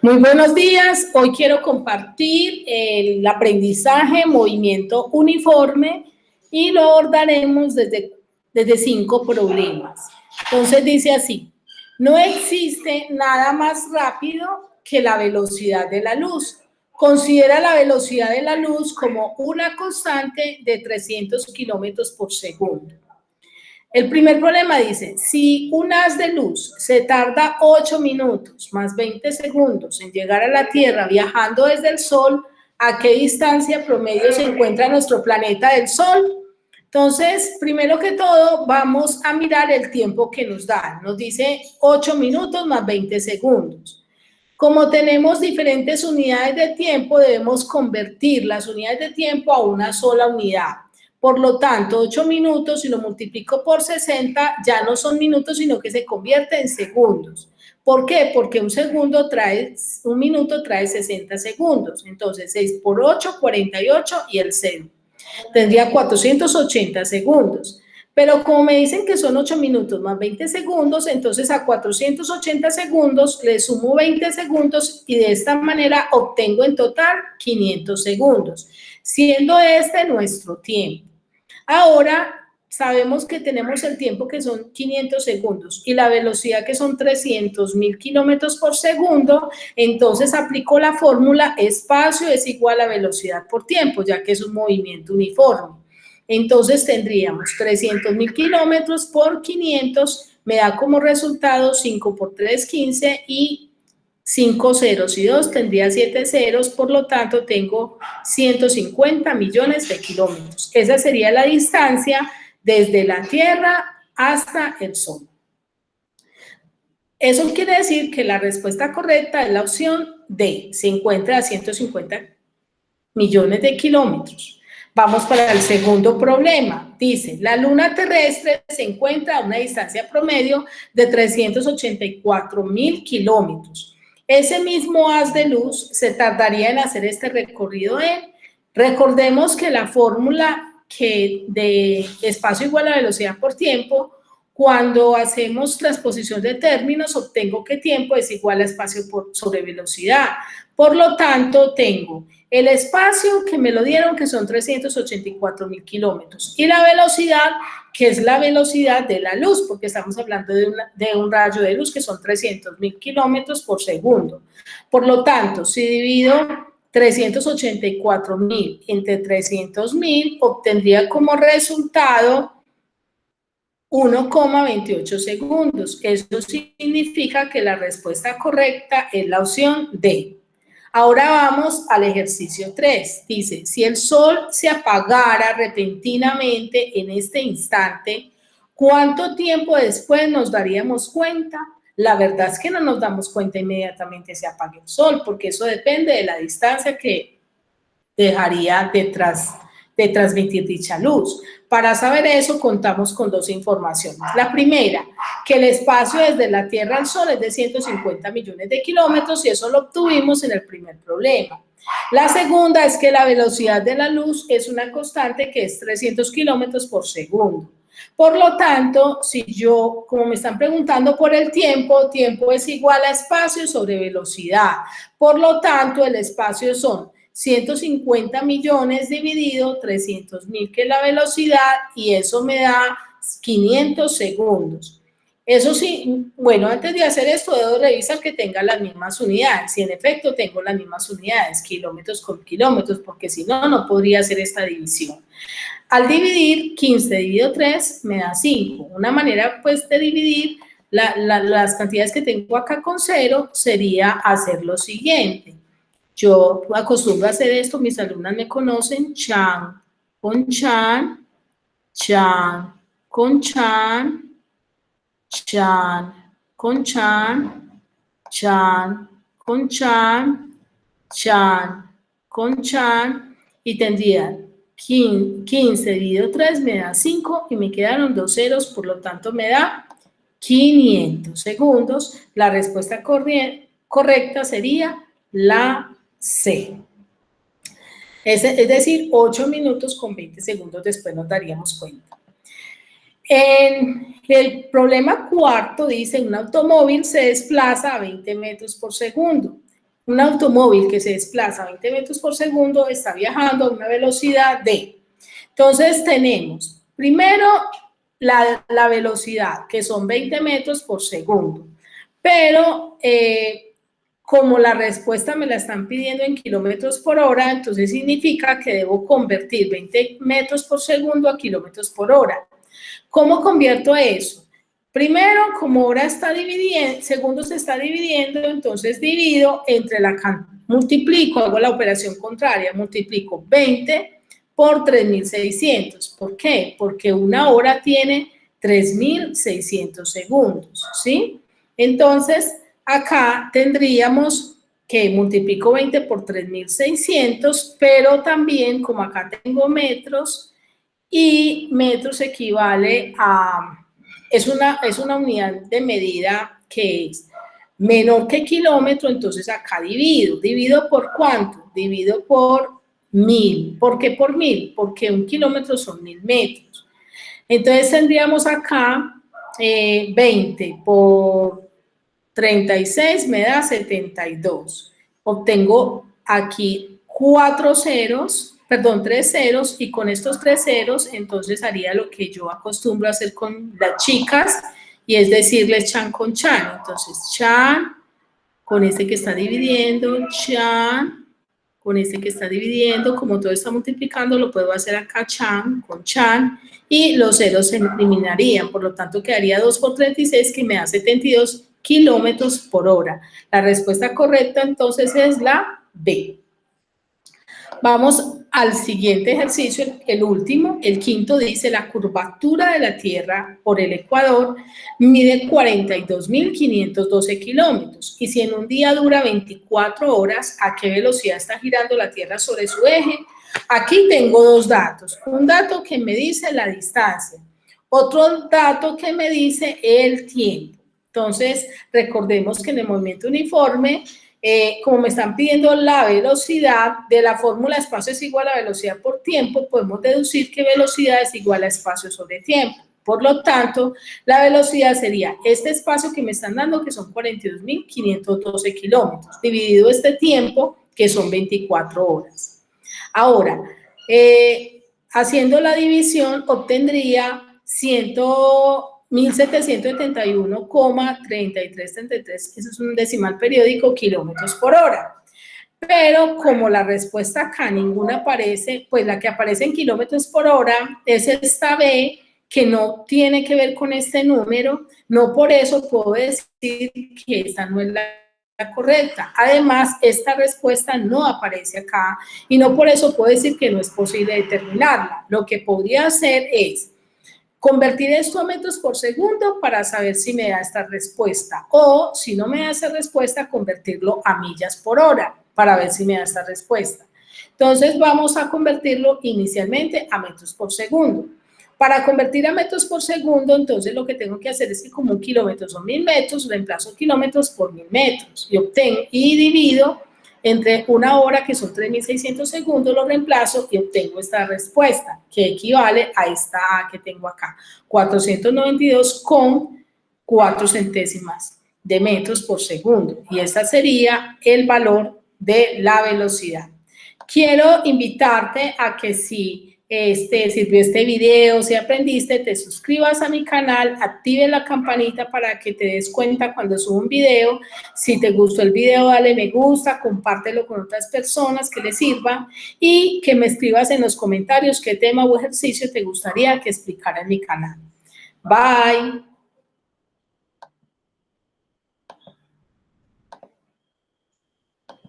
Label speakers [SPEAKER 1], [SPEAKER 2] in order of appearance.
[SPEAKER 1] Muy buenos días. Hoy quiero compartir el aprendizaje movimiento uniforme y lo abordaremos desde 5 problemas. Entonces dice así: no existe nada más rápido que la velocidad de la luz. Considera la velocidad de la luz como una constante de 300 kilómetros por segundo. El primer problema dice, si un haz de luz se tarda 8 minutos más 20 segundos en llegar a la Tierra viajando desde el Sol, ¿a qué distancia promedio se encuentra nuestro planeta del Sol? Entonces, primero que todo, vamos a mirar el tiempo que nos dan. Nos dice 8 minutos más 20 segundos. Como tenemos diferentes unidades de tiempo, debemos convertir las unidades de tiempo a una sola unidad. Por lo tanto, 8 minutos, si lo multiplico por 60, ya no son minutos, sino que se convierte en segundos. ¿Por qué? Porque un minuto trae 60 segundos. Entonces, 6 por 8, 48 y el 0. Tendría 480 segundos. Pero como me dicen que son 8 minutos más 20 segundos, entonces a 480 segundos le sumo 20 segundos y de esta manera obtengo en total 500 segundos, siendo este nuestro tiempo. Ahora sabemos que tenemos el tiempo que son 500 segundos y la velocidad que son 300.000 kilómetros por segundo, entonces aplico la fórmula espacio es igual a velocidad por tiempo, ya que es un movimiento uniforme. Entonces tendríamos 300.000 kilómetros por 500, me da como resultado 5 por 3, 15 y 5 ceros y 2 tendría 7 ceros, por lo tanto tengo 150 millones de kilómetros. Esa sería la distancia desde la Tierra hasta el Sol. Eso quiere decir que la respuesta correcta es la opción D, se encuentra a 150 millones de kilómetros. Vamos para el segundo problema. Dice, la luna terrestre se encuentra a una distancia promedio de 384.000 kilómetros. Ese mismo haz de luz se tardaría en hacer este recorrido recordemos que la fórmula de espacio igual a velocidad por tiempo, cuando hacemos transposición de términos, obtengo que tiempo es igual a espacio sobre velocidad. Por lo tanto, tengo el espacio que me lo dieron, que son 384.000 kilómetros, y la velocidad, que es la velocidad de la luz, porque estamos hablando de un rayo de luz que son 300.000 kilómetros por segundo. Por lo tanto, si divido 384.000 entre 300.000, obtendría como resultado 1,28 segundos. Eso significa que la respuesta correcta es la opción D. Ahora vamos al ejercicio 3. Dice, si el sol se apagara repentinamente en este instante, ¿cuánto tiempo después nos daríamos cuenta? La verdad es que no nos damos cuenta inmediatamente se apague el sol, porque eso depende de la distancia que dejaría de transmitir dicha luz. Para saber eso, contamos con dos informaciones. La primera, que el espacio desde la Tierra al Sol es de 150 millones de kilómetros y eso lo obtuvimos en el primer problema. La segunda es que la velocidad de la luz es una constante que es 300 kilómetros por segundo. Por lo tanto, si yo, como me están preguntando por el tiempo, tiempo es igual a espacio sobre velocidad. Por lo tanto, el espacio son 150 millones dividido 300.000, que es la velocidad, y eso me da 500 segundos. Eso sí, bueno, antes de hacer esto, debo revisar que tenga las mismas unidades. Si en efecto tengo las mismas unidades, kilómetros con kilómetros, porque si no, no podría hacer esta división. Al dividir, 15 dividido 3 me da 5. Una manera, pues, de dividir las cantidades que tengo acá con 0 sería hacer lo siguiente. Yo acostumbro a hacer esto, mis alumnas me conocen, chan con chan, chan con chan, chan con chan, chan con chan, chan con chan, y tendría 15 dividido 3 me da 5 y me quedaron 2 ceros, por lo tanto me da 500 segundos. La respuesta correcta sería la C. Es decir, 8 minutos con 20 segundos después nos daríamos cuenta. En el problema cuarto dice, un automóvil se desplaza a 20 metros por segundo. Un automóvil que se desplaza a 20 metros por segundo está viajando a una velocidad de... Entonces tenemos, primero, la velocidad, que son 20 metros por segundo. Pero como la respuesta me la están pidiendo en kilómetros por hora, entonces significa que debo convertir 20 metros por segundo a kilómetros por hora. ¿Cómo convierto eso? Primero, como hora está dividiendo, segundo se está dividiendo, entonces divido entre multiplico, hago la operación contraria, multiplico 20 por 3.600. ¿Por qué? Porque una hora tiene 3.600 segundos, ¿sí? Entonces, acá tendríamos que multiplico 20 por 3.600, pero también, como acá tengo metros, y metros equivale a... Es una unidad de medida que es menor que kilómetro, entonces acá divido. ¿Divido por cuánto? Divido por 1.000. ¿Por qué por 1.000? Porque un kilómetro son 1.000 metros. Entonces tendríamos acá 20 por 36 me da 72. Obtengo aquí 3 ceros, y con estos 3 ceros, entonces haría lo que yo acostumbro a hacer con las chicas, y es decirles chan con chan. Entonces, chan con este que está dividiendo, chan con este que está dividiendo, como todo está multiplicando, lo puedo hacer acá chan con chan, y los ceros se eliminarían, por lo tanto quedaría 2 por 36, que me da 72 kilómetros por hora. La respuesta correcta entonces es la B. Vamos al siguiente ejercicio, el último, el quinto dice, la curvatura de la Tierra por el Ecuador mide 42.512 kilómetros, y si en un día dura 24 horas, ¿a qué velocidad está girando la Tierra sobre su eje? Aquí tengo dos datos, un dato que me dice la distancia, otro dato que me dice el tiempo. Entonces, recordemos que en el movimiento uniforme, como me están pidiendo la velocidad, de la fórmula espacio es igual a velocidad por tiempo, podemos deducir que velocidad es igual a espacio sobre tiempo. Por lo tanto, la velocidad sería este espacio que me están dando, que son 42.512 kilómetros, dividido este tiempo, que son 24 horas. Ahora, haciendo la división, obtendría 1.771,3333, eso es un decimal periódico, kilómetros por hora. Pero como la respuesta acá ninguna aparece, pues la que aparece en kilómetros por hora es esta B, que no tiene que ver con este número, no por eso puedo decir que esta no es la correcta. Además, esta respuesta no aparece acá, y no por eso puedo decir que no es posible determinarla. Lo que podría hacer es convertir esto a metros por segundo para saber si me da esta respuesta, o si no me da esa respuesta, convertirlo a millas por hora para ver si me da esta respuesta. Entonces vamos a convertirlo inicialmente a metros por segundo. Para convertir a metros por segundo, entonces lo que tengo que hacer es que, como un kilómetro son 1.000 metros, reemplazo kilómetros por 1.000 metros y divido entre una hora, que son 3.600 segundos, lo reemplazo y obtengo esta respuesta, que equivale a esta A que tengo acá, 492,4 centésimas de metros por segundo, y este sería el valor de la velocidad. Quiero invitarte a que si sirvió este video, si aprendiste, te suscribas a mi canal, active la campanita para que te des cuenta cuando subo un video. Si te gustó el video, dale me gusta, compártelo con otras personas que les sirva, y que me escribas en los comentarios qué tema o ejercicio te gustaría que explicara en mi canal. Bye.